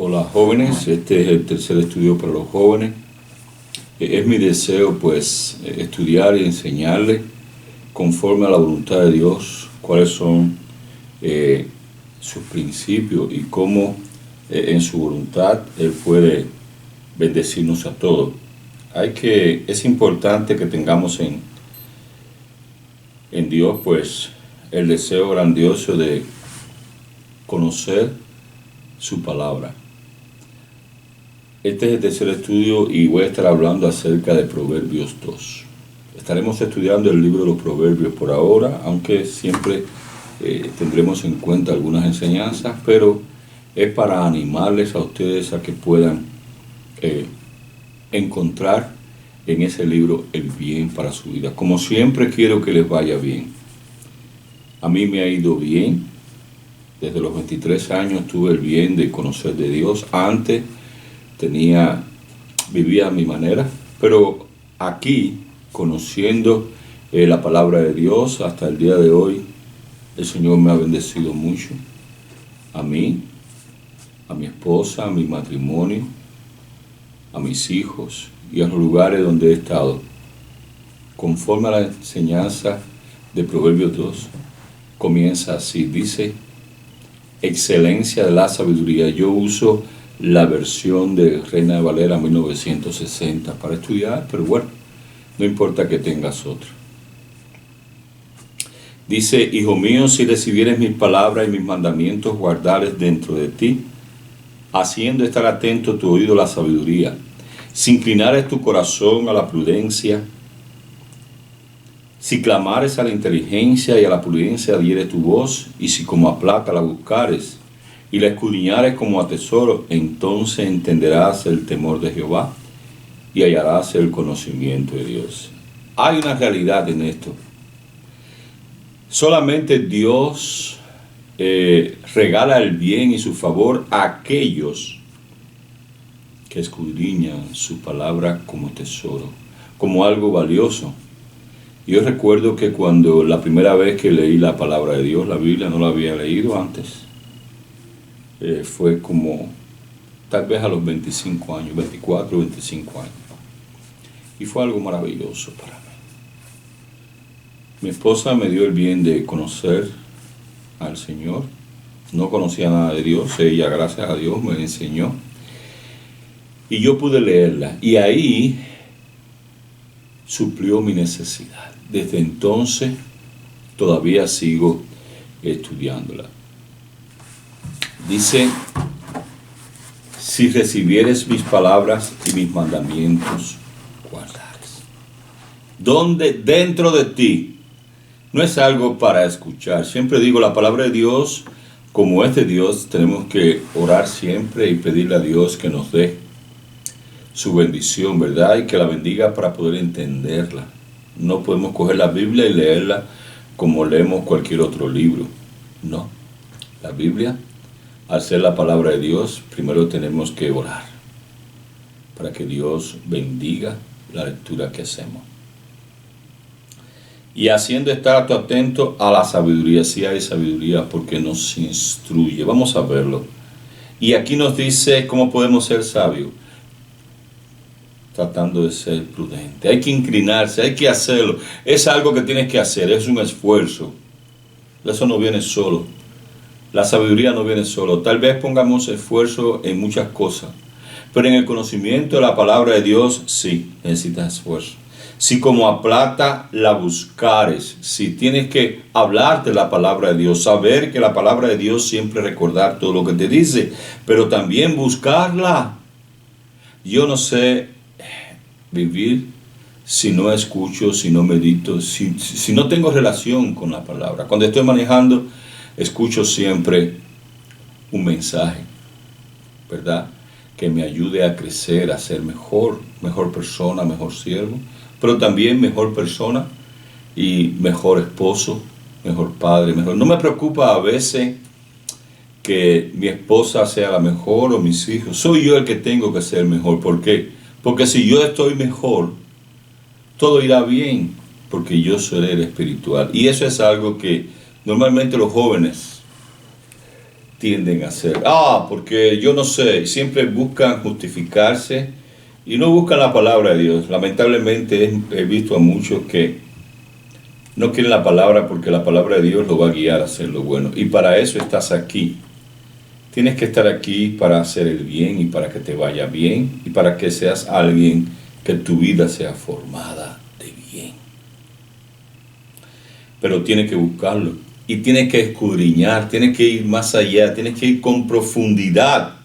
Hola jóvenes, este es el tercer estudio para los jóvenes. Es mi deseo pues estudiar y enseñarles conforme a la voluntad de Dios cuáles son sus principios y cómo en su voluntad Él puede bendecirnos a todos. Es importante que tengamos en Dios pues el deseo grandioso de conocer su palabra. Este es el tercer estudio y voy a estar hablando acerca de Proverbios 2. Estaremos estudiando el libro de los Proverbios por ahora, aunque siempre tendremos en cuenta algunas enseñanzas, pero es para animarles a ustedes a que puedan encontrar en ese libro el bien para su vida. Como siempre quiero que les vaya bien. A mí me ha ido bien. Desde los 23 años tuve el bien de conocer de Dios. Antes vivía a mi manera, pero aquí, conociendo la palabra de Dios hasta el día de hoy, el Señor me ha bendecido mucho. A mí, a mi esposa, a mi matrimonio, a mis hijos y a los lugares donde he estado. Conforme a la enseñanza de Proverbios 2, comienza así, dice: excelencia de la sabiduría. Yo uso la versión de Reina Valera 1960 para estudiar, pero bueno, no importa que tengas otra. Dice: hijo mío, si recibieres mis palabras y mis mandamientos, guardares dentro de ti, haciendo estar atento tu oído a la sabiduría, si inclinares tu corazón a la prudencia, si clamares a la inteligencia y a la prudencia dieres tu voz, y si como a plata la buscares y la escudriñares como a tesoro, entonces entenderás el temor de Jehová y hallarás el conocimiento de Dios. Hay una realidad en esto. Solamente Dios regala el bien y su favor a aquellos que escudriñan su palabra como tesoro, como algo valioso. Yo recuerdo que cuando la primera vez que leí la palabra de Dios, la Biblia, no la había leído antes. Fue como tal vez a los 25 años, 24 o 25 años. Y fue algo maravilloso para mí. Mi esposa me dio el bien de conocer al Señor. No conocía nada de Dios. Ella, gracias a Dios, me enseñó. Y yo pude leerla. Y ahí suplió mi necesidad. Desde entonces todavía sigo estudiándola. Dice: si recibieres mis palabras y mis mandamientos, guardares. ¿Dónde? Dentro de ti. No es algo para escuchar. Siempre digo, la palabra de Dios, como es de Dios, tenemos que orar siempre y pedirle a Dios que nos dé su bendición, ¿verdad? Y que la bendiga para poder entenderla. No podemos coger la Biblia y leerla como leemos cualquier otro libro. No. La Biblia, al ser la palabra de Dios, primero tenemos que orar para que Dios bendiga la lectura que hacemos. Y haciendo estar atento a la sabiduría. Sí hay sabiduría porque nos instruye. Vamos a verlo. Y aquí nos dice cómo podemos ser sabios. Tratando de ser prudente. Hay que inclinarse, hay que hacerlo. Es algo que tienes que hacer, es un esfuerzo. Eso no viene solo. La sabiduría no viene solo. Tal vez pongamos esfuerzo en muchas cosas, pero en el conocimiento de la palabra de Dios, sí, necesitas esfuerzo. Si como a plata la buscares, si tienes que hablar de la palabra de Dios, saber que la palabra de Dios, siempre recordar todo lo que te dice, pero también buscarla. Yo no sé vivir si no escucho, si no medito, si no tengo relación con la palabra. Cuando estoy manejando, escucho siempre un mensaje, ¿verdad? Que me ayude a crecer, a ser mejor persona, mejor siervo, pero también mejor persona y mejor esposo, mejor padre, mejor. No me preocupa a veces que mi esposa sea la mejor o mis hijos. Soy yo el que tengo que ser mejor. ¿Por qué? Porque si yo estoy mejor, todo irá bien, porque yo seré el espiritual. Y eso es algo que normalmente los jóvenes tienden a hacer. Porque yo no sé, siempre buscan justificarse y no buscan la palabra de Dios. Lamentablemente he visto a muchos que no quieren la palabra porque la palabra de Dios lo va a guiar a hacer lo bueno. Y para eso estás aquí. Tienes que estar aquí para hacer el bien y para que te vaya bien y para que seas alguien que tu vida sea formada de bien. Pero tienes que buscarlo y tienes que escudriñar, tienes que ir más allá, tienes que ir con profundidad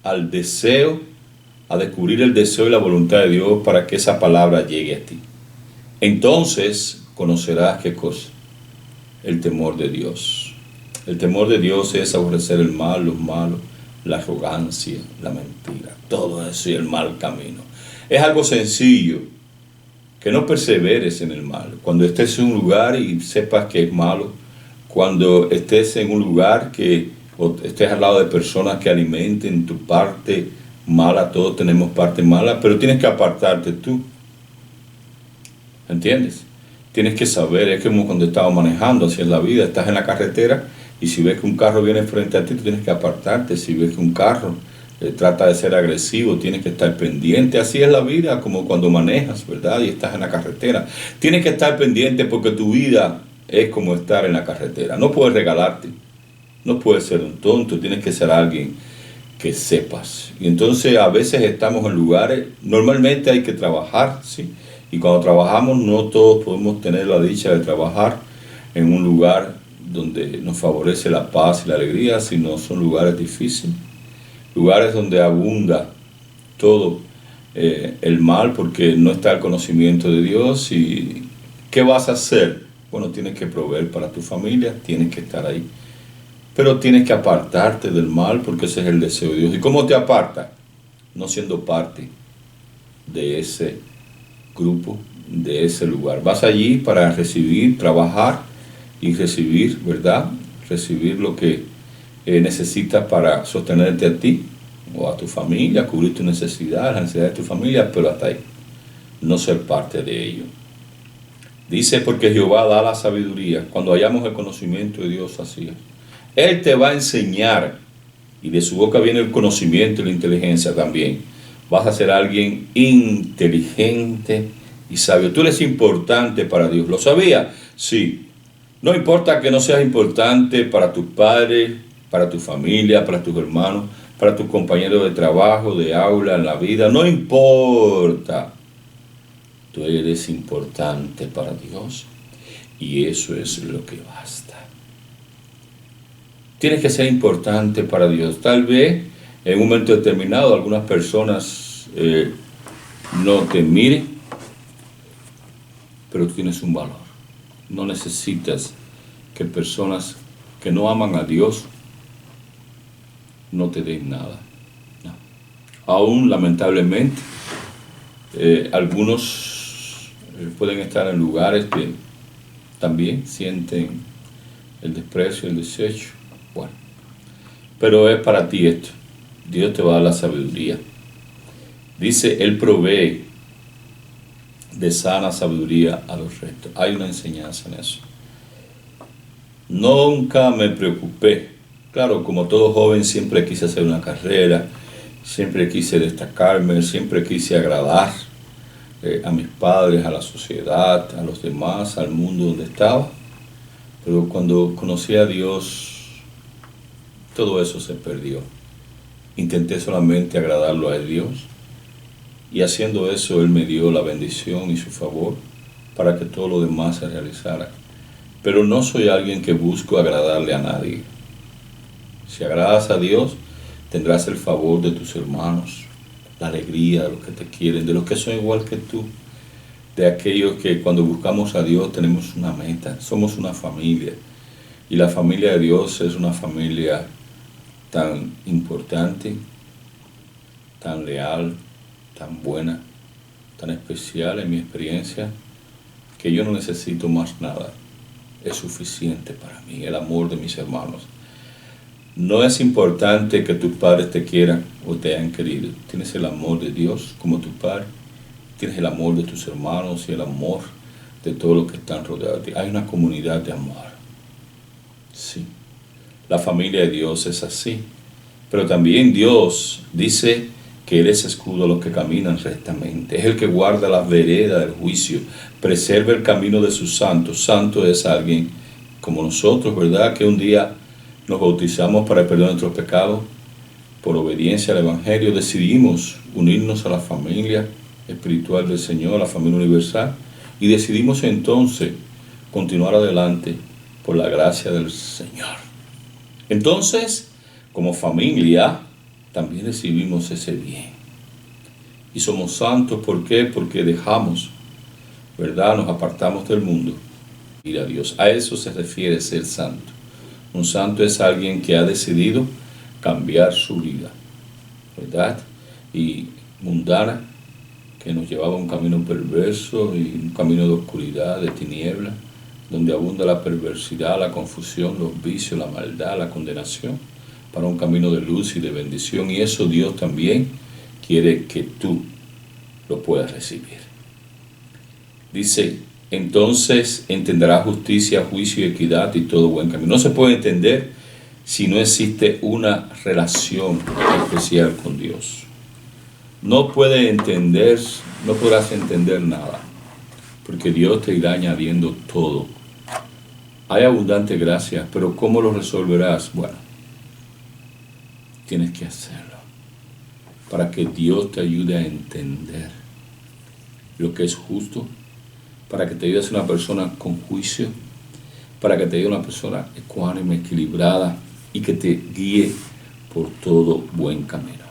al deseo, a descubrir el deseo y la voluntad de Dios para que esa palabra llegue a ti. Entonces conocerás qué cosa, el temor de Dios. El temor de Dios es aborrecer el mal, los malos, la arrogancia, la mentira, todo eso y el mal camino. Es algo sencillo, que no perseveres en el mal. Cuando estés en un lugar y sepas que es malo, cuando estés en un lugar o estés al lado de personas que alimenten tu parte mala, todos tenemos parte mala, pero tienes que apartarte tú. ¿Entiendes? Tienes que saber, es como cuando estamos manejando, así es la vida, estás en la carretera y si ves que un carro viene frente a ti, tú tienes que apartarte. Si ves que un carro trata de ser agresivo, tienes que estar pendiente. Así es la vida, como cuando manejas, ¿verdad? Y estás en la carretera. Tienes que estar pendiente porque tu vida es como estar en la carretera. No puedes regalarte, no puedes ser un tonto, tienes que ser alguien que sepas. Y entonces a veces estamos en lugares, normalmente hay que trabajar, ¿sí? Y cuando trabajamos no todos podemos tener la dicha de trabajar en un lugar donde nos favorece la paz y la alegría, sino son lugares difíciles, lugares donde abunda todo el mal porque no está el conocimiento de Dios. ¿Y qué vas a hacer? Bueno, tienes que proveer para tu familia, tienes que estar ahí, pero tienes que apartarte del mal porque ese es el deseo de Dios. ¿Y cómo te apartas? No siendo parte de ese grupo, de ese lugar. Vas allí para recibir, trabajar y recibir, ¿verdad? Recibir lo que necesitas para sostenerte a ti o a tu familia, cubrir tu necesidad, la necesidad de tu familia, pero hasta ahí. No ser parte de ello. Dice, porque Jehová da la sabiduría. Cuando hallamos el conocimiento de Dios, así es. Él te va a enseñar y de su boca viene el conocimiento y la inteligencia también. Vas a ser alguien inteligente y sabio. Tú eres importante para Dios. ¿Lo sabía? Sí. No importa que no seas importante para tus padres, para tu familia, para tus hermanos, para tus compañeros de trabajo, de aula, en la vida. No importa. Tú eres importante para Dios y eso es lo que basta. Tienes que ser importante para Dios. Tal vez en un momento determinado algunas personas no te miren, pero tú tienes un valor. No necesitas que personas que no aman a Dios no te den nada. No. Aún lamentablemente algunos pueden estar en lugares que también sienten el desprecio, el desecho. Bueno, pero es para ti esto. Dios te va a dar la sabiduría. Dice, Él provee de sana sabiduría a los restos. Hay una enseñanza en eso. Nunca me preocupé. Claro, como todo joven siempre quise hacer una carrera, siempre quise destacarme, siempre quise agradar a mis padres, a la sociedad, a los demás, al mundo donde estaba. Pero cuando conocí a Dios, todo eso se perdió. Intenté solamente agradarlo a Dios. Y haciendo eso, Él me dio la bendición y su favor para que todo lo demás se realizara. Pero no soy alguien que busco agradarle a nadie. Si agradas a Dios, tendrás el favor de tus hermanos, la alegría de los que te quieren, de los que son igual que tú, de aquellos que cuando buscamos a Dios tenemos una meta, somos una familia. Y la familia de Dios es una familia tan importante, tan leal, tan buena, tan especial en mi experiencia, que yo no necesito más nada. Es suficiente para mí, el amor de mis hermanos. No es importante que tus padres te quieran o te hayan querido. Tienes el amor de Dios como tu padre. Tienes el amor de tus hermanos y el amor de todos los que están rodeados de ti. Hay una comunidad de amor. Sí. La familia de Dios es así. Pero también Dios dice que Él es escudo a los que caminan rectamente. Es el que guarda las veredas del juicio, preserva el camino de sus santos. Santo es alguien como nosotros, ¿verdad? Que un día nos bautizamos para el perdón de nuestros pecados. Por obediencia al Evangelio decidimos unirnos a la familia espiritual del Señor, la familia universal, y decidimos entonces continuar adelante por la gracia del Señor. Entonces, como familia, también recibimos ese bien. Y somos santos, ¿por qué? Porque dejamos, ¿verdad? Nos apartamos del mundo, ir a Dios. A eso se refiere ser santo. Un santo es alguien que ha decidido cambiar su vida, ¿verdad? Y mundana, que nos llevaba a un camino perverso y un camino de oscuridad, de tiniebla, donde abunda la perversidad, la confusión, los vicios, la maldad, la condenación, para un camino de luz y de bendición. Y eso Dios también quiere que tú lo puedas recibir. Dice, entonces entenderás justicia, juicio y equidad y todo buen camino. No se puede entender si no existe una relación especial con Dios. No podrás entender nada, porque Dios te irá añadiendo todo. Hay abundante gracia, pero ¿cómo lo resolverás? Bueno, tienes que hacerlo, para que Dios te ayude a entender lo que es justo, para que te ayude a ser una persona con juicio, para que te ayude una persona ecuánime, equilibrada, y que te guíe por todo buen camino.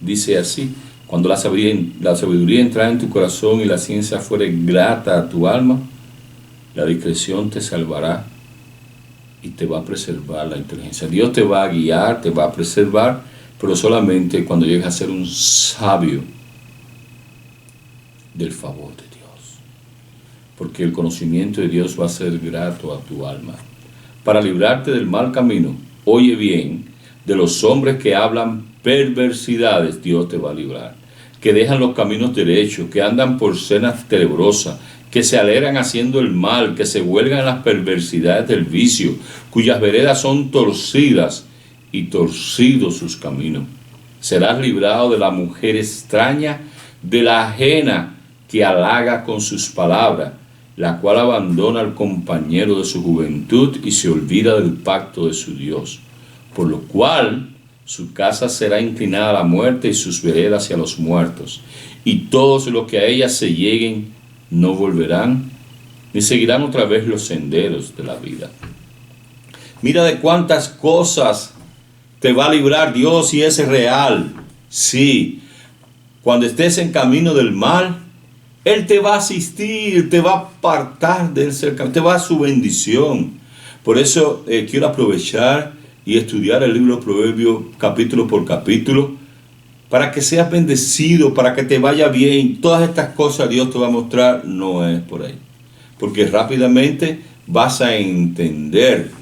Dice así, cuando la sabiduría entra en tu corazón y la ciencia fuere grata a tu alma, la discreción te salvará y te va a preservar la inteligencia. Dios te va a guiar, te va a preservar, pero solamente cuando llegues a ser un sabio del favor de Dios. Porque el conocimiento de Dios va a ser grato a tu alma. Para librarte del mal camino, oye bien, de los hombres que hablan perversidades, Dios te va a librar. Que dejan los caminos derechos, que andan por sendas tenebrosas, que se alegran haciendo el mal, que se huelgan en las perversidades del vicio, cuyas veredas son torcidas y torcidos sus caminos. Serás librado de la mujer extraña, de la ajena que halaga con sus palabras, la cual abandona al compañero de su juventud y se olvida del pacto de su Dios, por lo cual su casa será inclinada a la muerte y sus veredas hacia los muertos, y todos los que a ella se lleguen no volverán, ni seguirán otra vez los senderos de la vida. Mira de cuántas cosas te va a librar Dios y es real. Sí, cuando estés en camino del mal, Él te va a asistir, te va a apartar del cercano, te va a dar su bendición. Por eso quiero aprovechar y estudiar el libro de Proverbios capítulo por capítulo, para que seas bendecido, para que te vaya bien. Todas estas cosas Dios te va a mostrar, no es por ahí. Porque rápidamente vas a entender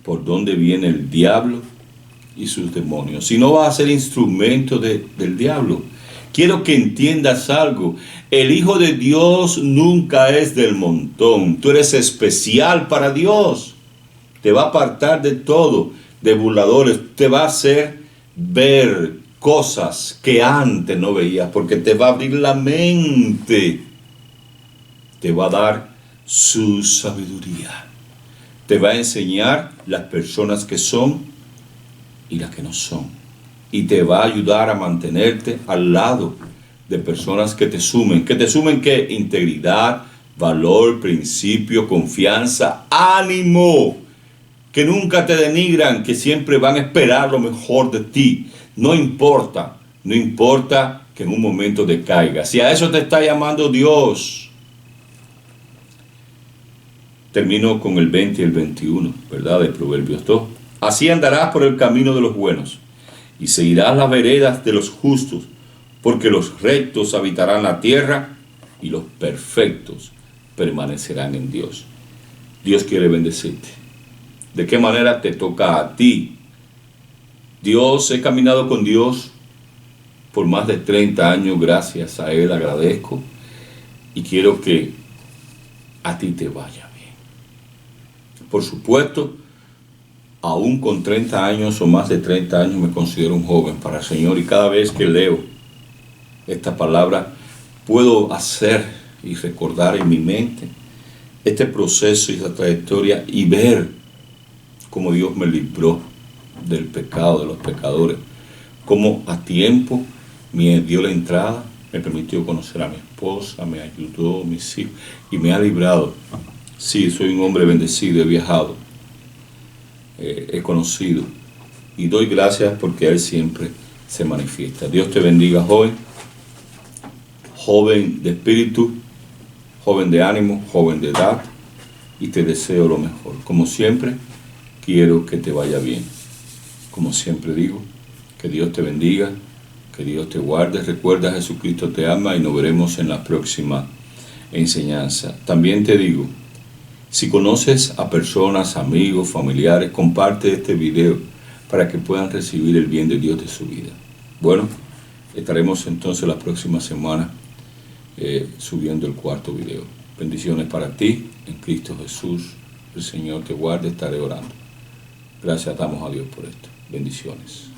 por dónde viene el diablo y sus demonios. Si no, vas a ser instrumento del diablo. Quiero que entiendas algo. El Hijo de Dios nunca es del montón. Tú eres especial para Dios. Te va a apartar de todo, de burladores. Te va a hacer ver cosas que antes no veías, porque te va a abrir la mente. Te va a dar su sabiduría. Te va a enseñar las personas que son y las que no son. Y te va a ayudar a mantenerte al lado de personas que te sumen. ¿Que te sumen qué? Integridad, valor, principio, confianza, ánimo. Que nunca te denigran, que siempre van a esperar lo mejor de ti. No importa que en un momento decaigas. Si a eso te está llamando Dios. Termino con el 20 y el 21, ¿verdad? De Proverbios 2. Así andarás por el camino de los buenos y seguirás las veredas de los justos, porque los rectos habitarán la tierra y los perfectos permanecerán en Dios. Dios quiere bendecirte. ¿De qué manera te toca a ti? He caminado con Dios por más de 30 años, gracias a Él agradezco, y quiero que a ti te vaya bien. Por supuesto, aún con 30 años o más de 30 años me considero un joven para el Señor, y cada vez que leo esta palabra puedo hacer y recordar en mi mente este proceso y esta trayectoria y ver cómo Dios me libró del pecado, de los pecadores, cómo a tiempo me dio la entrada, me permitió conocer a mi esposa, me ayudó, mis hijos, y me ha librado. Sí, soy un hombre bendecido, he viajado, he conocido, y doy gracias porque Él siempre se manifiesta. Dios te bendiga, joven, joven de espíritu, joven de ánimo, joven de edad, y te deseo lo mejor. Como siempre, quiero que te vaya bien. Como siempre digo, que Dios te bendiga, que Dios te guarde. Recuerda, Jesucristo te ama, y nos veremos en la próxima enseñanza. También te digo, si conoces a personas, amigos, familiares, comparte este video para que puedan recibir el bien de Dios de su vida. Bueno, estaremos entonces la próxima semana subiendo el cuarto video. Bendiciones para ti, en Cristo Jesús. El Señor te guarde, estaré orando. Gracias damos a Dios por esto. Bendiciones.